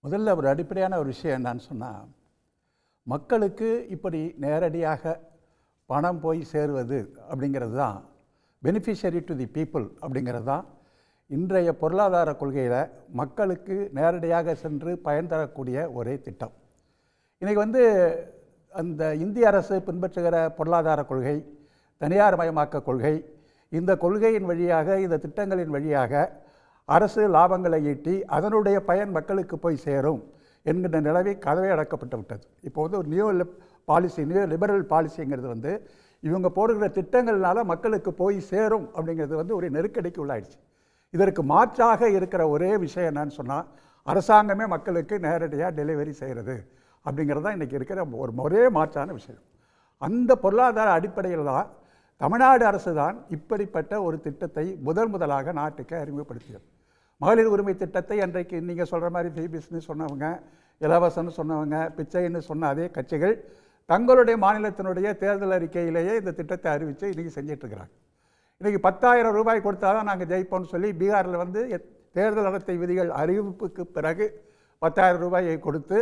முதல்ல ஒரு அடிப்படையான ஒரு விஷயம் என்னன்னு சொன்னால், மக்களுக்கு இப்படி நேரடியாக பணம் போய் சேருவது அப்படிங்கிறது தான் பெனிஃபிஷரி டு தி பீப்புள் அப்படிங்கிறது தான் இன்றைய பொருளாதார கொள்கையில் மக்களுக்கு நேரடியாக சென்று பயன் தரக்கூடிய ஒரே திட்டம். இன்றைக்கி அந்த இந்திய அரசு பின்பற்றுகிற பொருளாதார கொள்கை, தனியார் மயமாக்க கொள்கை, இந்த கொள்கையின் வழியாக, இந்த திட்டங்களின் வழியாக அரசு லாபங்களை ஈட்டி அதனுடைய பயன் மக்களுக்கு போய் சேரும் என்கின்ற நிலவை கதவை அடக்கப்பட்டு விட்டது. இப்போ ஒரு நியூ லிபரல் பாலிசிங்கிறது இவங்க போடுகிற திட்டங்கள்னால மக்களுக்கு போய் சேரும் அப்படிங்கிறது ஒரு நெருக்கடிக்கு உள்ளாயிடுச்சு. இதற்கு மாற்றாக இருக்கிற ஒரே விஷயம் என்னன்னு சொன்னால், அரசாங்கமே மக்களுக்கு நேரடியாக டெலிவரி செய்கிறது அப்படிங்கிறது தான் இன்றைக்கி இருக்கிற ஒரே மாற்றான விஷயம். அந்த பொருளாதார அடிப்படையில் தான் தமிழ்நாடு அரசு தான் இப்படிப்பட்ட ஒரு திட்டத்தை முதலாக நாட்டுக்கு அறிமுகப்படுத்தியது. மகளிர் உரிமை திட்டத்தை அன்றைக்கு நீங்கள் சொல்கிற மாதிரி பிபிஎஸ்ன்னு சொன்னவங்க, இலவசம்னு சொன்னவங்க, பிச்சைன்னு சொன்ன அதே கட்சிகள் தங்களுடைய மாநிலத்தினுடைய தேர்தல் அறிக்கையிலேயே இந்த திட்டத்தை அறிவித்து இன்றைக்கி செஞ்சிட்ருக்கிறாங்க. இன்றைக்கி 10,000 ரூபாய் கொடுத்தா தான் நாங்கள் ஜெயிப்போம்னு சொல்லி பீகாரில் தேர்தல் நடத்தை விதிகள் அறிவிப்புக்கு பிறகு 10,000 ரூபாயை கொடுத்து,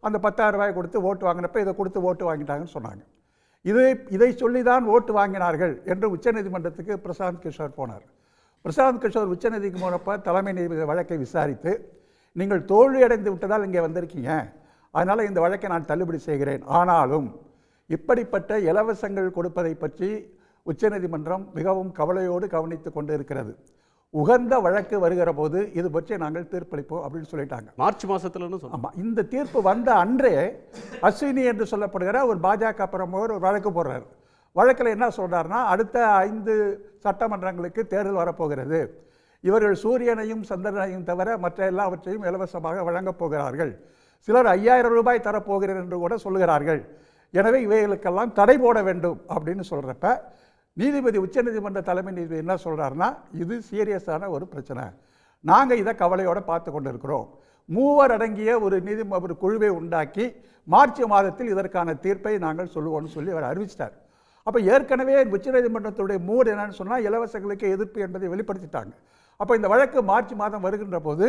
அந்த 10,000 ரூபாய் கொடுத்து ஓட்டு வாங்கினப்போ இதை கொடுத்து ஓட்டு வாங்கிட்டாங்கன்னு சொன்னாங்க. இதை சொல்லி தான் ஓட்டு வாங்கினார்கள் என்று உச்சநீதிமன்றத்துக்கு பிரசாந்த் கிஷோர் போனார். பிரசாந்த் கிஷோர் உச்சநீதிக்கு போனப்போ தலைமை நீதிபதி வழக்கை விசாரித்து, நீங்கள் தோல்வியடைந்து விட்டதால் இங்கே வந்திருக்கீங்க, அதனால் இந்த வழக்கை நான் தள்ளுபடி செய்கிறேன், ஆனாலும் இப்படிப்பட்ட இலவசங்கள் கொடுப்பதை பற்றி உச்சநீதிமன்றம் மிகவும் கவலையோடு கவனித்து கொண்டு இருக்கிறது. உகந்த வழக்கு வருகிற போது இது பற்றி நாங்கள் தீர்ப்பளிப்போம் அப்படின்னு சொல்லிட்டாங்க. மார்ச் மாதத்துல. ஆமாம், இந்த தீர்ப்பு வந்த அன்றே அஸ்வினி என்று சொல்லப்படுகிற ஒரு பாஜக பிரமுகர் ஒரு வழக்கு போடுறாரு. வழக்கில் என்ன சொல்கிறாருன்னா, அடுத்த 5 சட்டமன்றங்களுக்கு தேர்தல் வரப்போகிறது, இவர்கள் சூரியனையும் சந்திரனையும் தவிர மற்ற எல்லாவற்றையும் இலவசமாக வழங்கப் போகிறார்கள், சிலர் 5,000 ரூபாய் தரப்போகிறேன் என்று கூட சொல்கிறார்கள், எனவே இவைகளுக்கெல்லாம் தடை போட வேண்டும் அப்படின்னு சொல்கிறப்ப உச்சநீதிமன்ற தலைமை நீதிபதி என்ன சொல்கிறாருன்னா, இது சீரியஸான ஒரு பிரச்சனை, நாங்கள் இதை கவலையோடு பார்த்து கொண்டு இருக்கிறோம், 3 அடங்கிய ஒரு குழுவை உண்டாக்கி மார்ச் மாதத்தில் இதற்கான தீர்ப்பை நாங்கள் சொல்லுவோம்னு சொல்லி அவர் அறிவிச்சிட்டார். அப்போ ஏற்கனவே உச்சநீதிமன்றத்துடைய மூடு என்னன்னு சொன்னால், இலவசங்களுக்கு எதிர்ப்பு என்பதை வெளிப்படுத்திட்டாங்க. அப்போ இந்த வழக்கு மார்ச் மாதம் வருகின்ற போது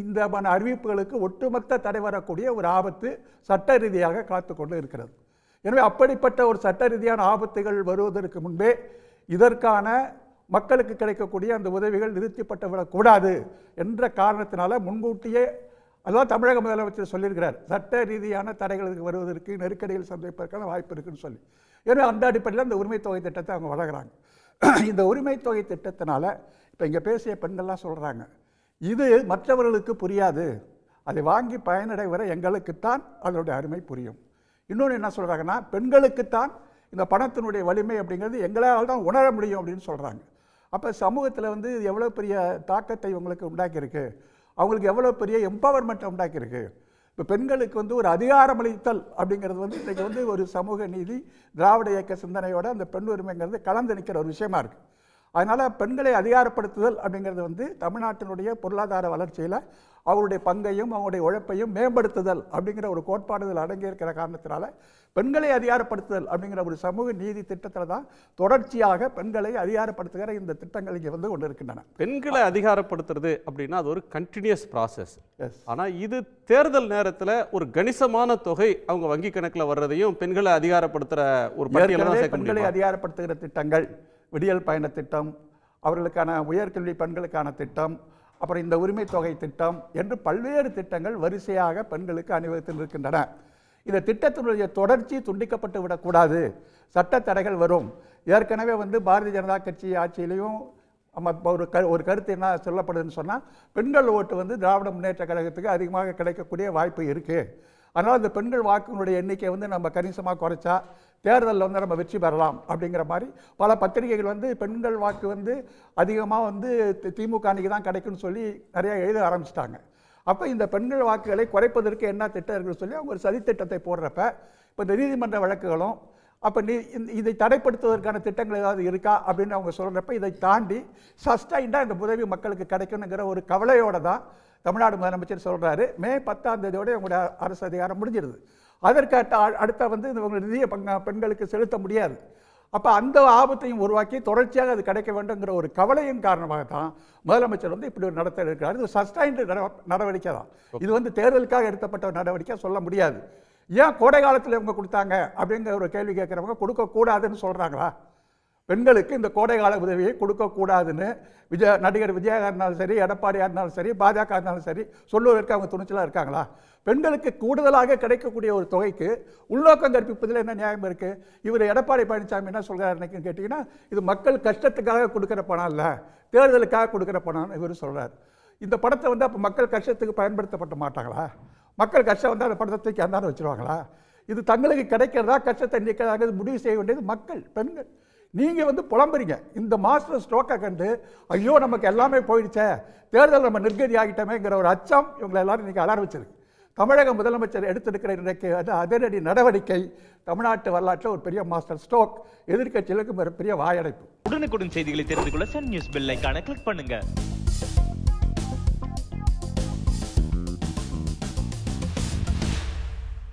இந்த அறிவிப்புகளுக்கு ஒட்டுமொத்த தடை வரக்கூடிய ஒரு ஆபத்து சட்ட ரீதியாக காத்து கொண்டு இருக்கிறது. எனவே அப்படிப்பட்ட ஒரு சட்ட ரீதியான ஆபத்துகள் வருவதற்கு முன்பே இதற்கான மக்களுக்கு கிடைக்கக்கூடிய அந்த உதவிகள் நிறுத்தப்பட்டு விடக்கூடாது என்ற காரணத்தினால முன்கூட்டியே, அதான் தமிழக முதலமைச்சர் சொல்லியிருக்கிறார், சட்ட ரீதியான தடைகளுக்கு வருவதற்கு நெருக்கடிகள் சந்திப்பதற்கான வாய்ப்பு இருக்குன்னு சொல்லி. எனவே அந்த அடிப்படையில் அந்த உரிமை தொகை திட்டத்தை அவங்க வழங்குறாங்க. இந்த உரிமை தொகை திட்டத்தினால இப்போ இங்கே பேசிய பெண்கள்லாம் சொல்கிறாங்க, இது மற்றவர்களுக்கு புரியாது, அதை வாங்கி பயனடைவர எங்களுக்குத்தான் அதனுடைய அருமை புரியும். இன்னொன்று என்ன சொல்கிறாங்கன்னா, பெண்களுக்குத்தான் இந்த பணத்தினுடைய வலிமை அப்படிங்கிறது எங்களால் தான் உணர முடியும் அப்படின்னு சொல்கிறாங்க. அப்போ சமூகத்தில் இது எவ்வளோ பெரிய தாக்கத்தை உங்களுக்கு உண்டாக்கியிருக்கு, அவங்களுக்கு எவ்வளோ பெரிய எம்பவர்மெண்ட்டை உண்டாக்கியிருக்கு. இப்போ பெண்களுக்கு ஒரு அதிகாரமளித்தல் அப்படிங்கிறது இன்றைக்கி ஒரு சமூக நீதி திராவிட இயக்க சிந்தனையோட அந்த பெண் உரிமைங்கிறது கலந்து நிற்கிற ஒரு விஷயமா இருக்குது. அதனால் பெண்களை அதிகாரப்படுத்துதல் அப்படிங்கிறது தமிழ்நாட்டினுடைய பொருளாதார வளர்ச்சியில் அவருடைய பங்கையும் அவங்களுடைய உழைப்பையும் மேம்படுத்துதல் அப்படிங்கிற ஒரு கோட்பாடுகள் அடங்கியிருக்கிற காரணத்தினால பெண்களை அதிகாரப்படுத்துதல் அப்படிங்கிற ஒரு சமூக நீதி திட்டத்தில் தான் தொடர்ச்சியாக பெண்களை அதிகாரப்படுத்துகிற இந்த திட்டங்கள் இங்கே கொண்டு இருக்கின்றன. பெண்களை அதிகாரப்படுத்துறது அப்படின்னா அது ஒரு கண்டினியூஸ் ப்ராசஸ். ஆனால் இது தேர்தல் நேரத்தில் ஒரு கணிசமான தொகை அவங்க வங்கி கணக்கில் வர்றதையும் பெண்களை அதிகாரப்படுத்துகிற ஒரு பெண்களை அதிகாரப்படுத்துகிற திட்டங்கள், விடியல் பயண திட்டம், அவர்களுக்கான உயர்கல்வி பெண்களுக்கான திட்டம், அப்புறம் இந்த உரிமை தொகை திட்டம் என்று பல்வேறு திட்டங்கள் வரிசையாக பெண்களுக்கு அணிவகுத்தில் இருக்கின்றன. இந்த திட்டத்தினுடைய தொடர்ச்சி துண்டிக்கப்பட்டு விடக்கூடாது, சட்ட தடைகள் வரும். ஏற்கனவே பாரதிய ஜனதா கட்சி ஆட்சியிலையும் ஒரு கருத்து என்ன சொல்லப்படுதுன்னு சொன்னால், பெண்கள் ஓட்டு திராவிட முன்னேற்ற கழகத்துக்கு அதிகமாக கிடைக்கக்கூடிய வாய்ப்பு இருக்குது, அதனால் இந்த பெண்கள் வாக்குனுடைய எண்ணிக்கை நம்ம கணிசமாக குறைச்சா தேர்தலில் நம்ம வெற்றி பெறலாம் அப்படிங்கிற மாதிரி பல பத்திரிகைகள் பெண்கள் வாக்கு அதிகமாக திமுக அன்றைக்கி தான் கிடைக்குன்னு சொல்லி நிறையா எழுத ஆரம்பிச்சிட்டாங்க. அப்போ இந்த பெண்கள் வாக்குகளை குறைப்பதற்கு என்ன திட்டம் இருக்குன்னு சொல்லி அவங்க ஒரு சதித்திட்டத்தை போடுறப்ப இப்போ இந்த நீதிமன்ற வழக்குகளும் அப்போ இதை தடைப்படுத்துவதற்கான திட்டங்கள் ஏதாவது இருக்கா அப்படின்னு அவங்க சொல்கிறப்ப இதை தாண்டி சஸ்டைண்டாக இந்த உதவி மக்களுக்கு கிடைக்கணுங்கிற ஒரு கவலையோடு தான் தமிழ்நாடு முதலமைச்சர் சொல்கிறாரு. மே 10ஆம் தேதியோடு அவங்களுடைய அரசு அதிகாரம் முடிஞ்சிருது. அதற்கு அடுத்த இவங்க நிதியை பெண்களுக்கு செலுத்த முடியாது. அப்போ அந்த ஆபத்தையும் உருவாக்கி தொடர்ச்சியாக அது கிடைக்க வேண்டுங்கிற ஒரு கவலையின் காரணமாக தான் முதலமைச்சர் வந்து இப்படி ஒரு நடத்த இருக்கிறார். இது சஸ்டைன்டு நடவடிக்கை தான். இது வந்து தேர்தலுக்காக எடுக்கப்பட்ட ஒரு நடவடிக்கை சொல்ல முடியாது. ஏன் கோடை காலத்தில் இவங்க கொடுத்தாங்க அப்படிங்கிற ஒரு கேள்வி கேட்குறவங்க கொடுக்கக்கூடாதுன்னு சொல்கிறாங்களா? பெண்களுக்கு இந்த கோடைகால உதவியை கொடுக்கக்கூடாதுன்னு நடிகர் விஜயாக இருந்தாலும் சரி, எடப்பாடியாக இருந்தாலும் சரி, பாஜக இருந்தாலும் சரி சொல்லுவதற்கு அவங்க துணிச்சலாக இருக்காங்களா? பெண்களுக்கு கூடுதலாக கிடைக்கக்கூடிய ஒரு தொகைக்கு உள்நோக்கம் கற்பிப்பதில் என்ன நியாயம் இருக்குது? இவர் எடப்பாடி பழனிசாமி என்ன சொல்கிறார் கேட்டிங்கன்னா, இது மக்கள் கஷ்டத்துக்காக கொடுக்குற பணம் இல்லை, தேர்தலுக்காக கொடுக்குற பணம்னு இவர் சொல்கிறார். இந்த படத்தை வந்து அப்போ மக்கள் கஷ்டத்துக்கு பயன்படுத்தப்பட மாட்டாங்களா? மக்கள் கஷ்டம் வந்து அந்த படத்தை தூக்கி அந்தாண்ட வச்சுருவாங்களா? இது தங்களுக்கு கிடைக்கிறதா கஷ்டத்தை நீக்கிறதா முடிவு செய்ய வேண்டியது மக்கள், பெண்கள். நீங்கள் வந்து புலம்புறீங்க. இந்த மாஸ்டர் ஸ்ட்ரோக்கை கண்டு ஐயோ நமக்கு எல்லாமே போயிடுச்சே, தேர்தல் நம்ம நிர்கதி ஆகிட்டோமேங்கிற ஒரு அச்சம் இவங்களை எல்லாரும் இன்றைக்கி அலர வச்சிருக்கு. தமிழக முதலமைச்சர் எடுத்திருக்கிற இன்றைக்கு அதிரடி நடவடிக்கை தமிழ்நாட்டு வரலாற்றில் ஒரு பெரிய மாஸ்டர் ஸ்ட்ரோக், எதிர்க்கட்சிகளுக்கு ஒரு பெரிய வாயடைப்பு. உடனுக்குடன் செய்திகளை தெரிந்து கொள்ள சன் நியூஸ் பெல் ஐகானை கிளிக் பண்ணுங்க.